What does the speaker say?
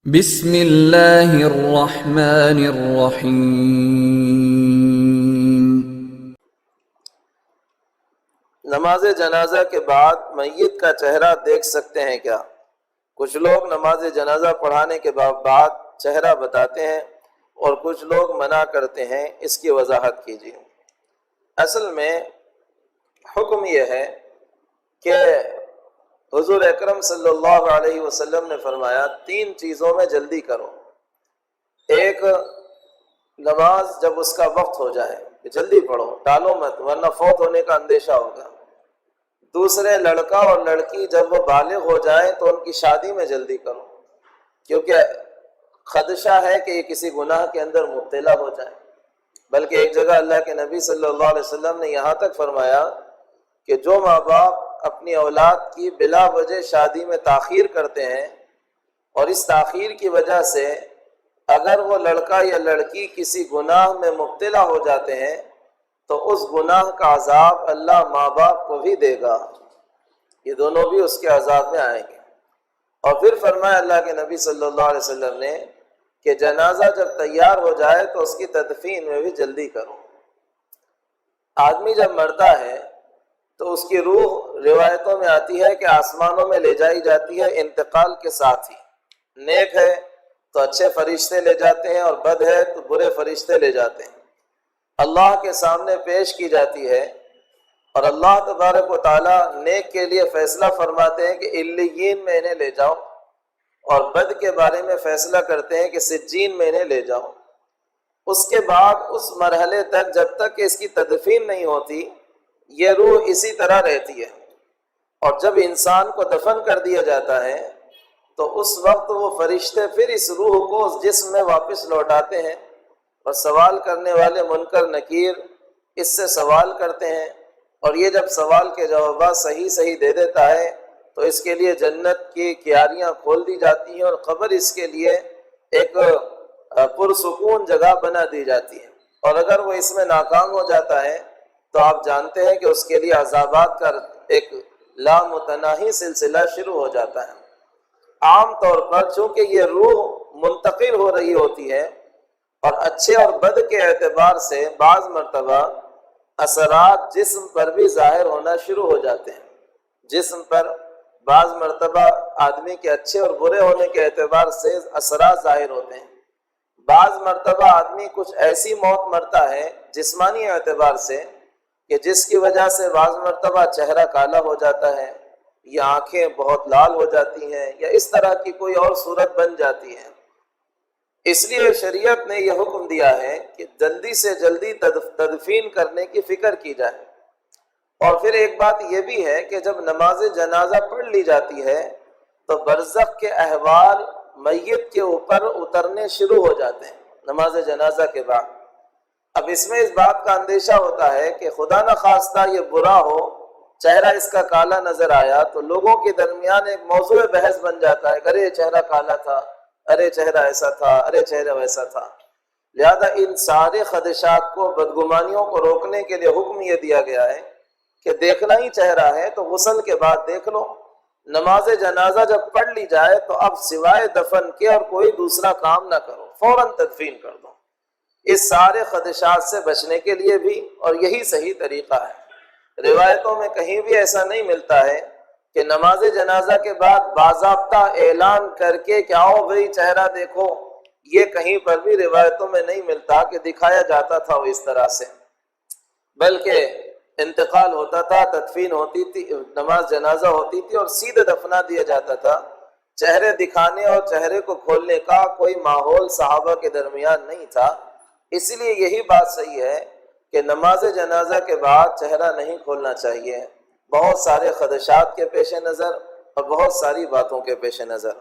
بسم اللہ الرحمن الرحیم۔ نماز جنازہ کے بعد میت کا چہرہ دیکھ سکتے ہیں کیا؟ کچھ لوگ نماز جنازہ پڑھانے کے بعد چہرہ بتاتے ہیں اور کچھ لوگ منع کرتے ہیں، اس کی وضاحت کیجیے۔ اصل میں حکم یہ ہے کہ حضور اکرم صلی اللہ علیہ وسلم نے فرمایا 3 چیزوں میں جلدی کرو۔ ایک، نماز جب اس کا وقت ہو جائے کہ جلدی پڑھو، ٹالو مت ورنہ فوت ہونے کا اندیشہ ہوگا۔ دوسرے، لڑکا اور لڑکی جب وہ بالغ ہو جائیں تو ان کی شادی میں جلدی کرو، کیونکہ خدشہ ہے کہ یہ کسی گناہ کے اندر مبتلا ہو جائے۔ بلکہ ایک جگہ اللہ کے نبی صلی اللہ علیہ وسلم نے یہاں تک فرمایا کہ جو ماں باپ اپنی اولاد کی بلا وجہ شادی میں تاخیر کرتے ہیں اور اس تاخیر کی وجہ سے اگر وہ لڑکا یا لڑکی کسی گناہ میں مبتلا ہو جاتے ہیں تو اس گناہ کا عذاب اللہ ماں باپ کو بھی دے گا، یہ دونوں بھی اس کے عذاب میں آئیں گے۔ اور پھر فرمایا اللہ کے نبی صلی اللہ علیہ وسلم نے کہ جنازہ جب تیار ہو جائے تو اس کی تدفین میں بھی جلدی کرو۔ آدمی جب مرتا ہے تو اس کی روح روایتوں میں آتی ہے کہ آسمانوں میں لے جائی جاتی ہے انتقال کے ساتھ ہی۔ نیک ہے تو اچھے فرشتے لے جاتے ہیں اور بد ہے تو برے فرشتے لے جاتے ہیں، اللہ کے سامنے پیش کی جاتی ہے، اور اللہ تبارک و تعالیٰ نیک کے لیے فیصلہ فرماتے ہیں کہ علیین میں انہیں لے جاؤ، اور بد کے بارے میں فیصلہ کرتے ہیں کہ سجین میں انہیں لے جاؤ۔ اس کے بعد اس مرحلے تک جب تک کہ اس کی تدفین نہیں ہوتی یہ روح اسی طرح رہتی ہے، اور جب انسان کو دفن کر دیا جاتا ہے تو اس وقت وہ فرشتے پھر اس روح کو اس جسم میں واپس لوٹاتے ہیں، اور سوال کرنے والے منکر نکیر اس سے سوال کرتے ہیں، اور یہ جب سوال کے جوابات صحیح دے دیتا ہے تو اس کے لیے جنت کی کیاریاں کھول دی جاتی ہیں، اور قبر اس کے لیے ایک پرسکون جگہ بنا دی جاتی ہے۔ اور اگر وہ اس میں ناکام ہو جاتا ہے تو آپ جانتے ہیں کہ اس کے لیے عذابات کا ایک لامتناہی سلسلہ شروع ہو جاتا ہے۔ عام طور پر چونکہ یہ روح منتقل ہو رہی ہوتی ہے اور اچھے اور بد کے اعتبار سے بعض مرتبہ اثرات جسم پر بھی ظاہر ہونا شروع ہو جاتے ہیں۔ جسم پر بعض مرتبہ آدمی کے اچھے اور برے ہونے کے اعتبار سے اثرات ظاہر ہوتے ہیں۔ بعض مرتبہ آدمی کچھ ایسی موت مرتا ہے جسمانی اعتبار سے کہ جس کی وجہ سے بعض مرتبہ چہرہ کالا ہو جاتا ہے، یا آنکھیں بہت لال ہو جاتی ہیں، یا اس طرح کی کوئی اور صورت بن جاتی ہے۔ اس لیے شریعت نے یہ حکم دیا ہے کہ جلدی سے جلدی تدفین کرنے کی فکر کی جائے۔ اور پھر ایک بات یہ بھی ہے کہ جب نماز جنازہ پڑھ لی جاتی ہے تو برزخ کے احوال میت کے اوپر اترنے شروع ہو جاتے ہیں نماز جنازہ کے بعد۔ اب اس میں اس بات کا اندیشہ ہوتا ہے کہ خدا نخواستہ یہ برا ہو، چہرہ اس کا کالا نظر آیا تو لوگوں کے درمیان ایک موضوع بحث بن جاتا ہے، ارے چہرہ کالا تھا، ارے چہرہ ایسا تھا، ارے چہرہ ویسا تھا۔ لہذا ان سارے خدشات کو، بدگمانیوں کو روکنے کے لیے حکم یہ دیا گیا ہے کہ دیکھنا ہی چہرہ ہے تو غسل کے بعد دیکھ لو۔ نماز جنازہ جب پڑھ لی جائے تو اب سوائے دفن کے اور کوئی دوسرا کام نہ کرو، فوراً تدفین کر دو، اس سارے خدشات سے بچنے کے لیے بھی، اور یہی صحیح طریقہ ہے۔ روایتوں میں کہیں بھی ایسا نہیں ملتا ہے کہ نماز جنازہ کے بعد باضابطہ اعلان کر کے کہ آؤ بھئی چہرہ دیکھو، یہ کہیں پر بھی روایتوں میں نہیں ملتا کہ دکھایا جاتا تھا وہ اس طرح سے، بلکہ انتقال ہوتا تھا، تدفین ہوتی تھی، نماز جنازہ ہوتی تھی اور سیدھے دفنا دیا جاتا تھا۔ چہرے دکھانے اور چہرے کو کھولنے کا کوئی ماحول صحابہ کے درمیان نہیں تھا۔ اس لیے یہی بات صحیح ہے کہ نماز جنازہ کے بعد چہرہ نہیں کھولنا چاہیے، بہت سارے خدشات کے پیش نظر اور بہت ساری باتوں کے پیش نظر۔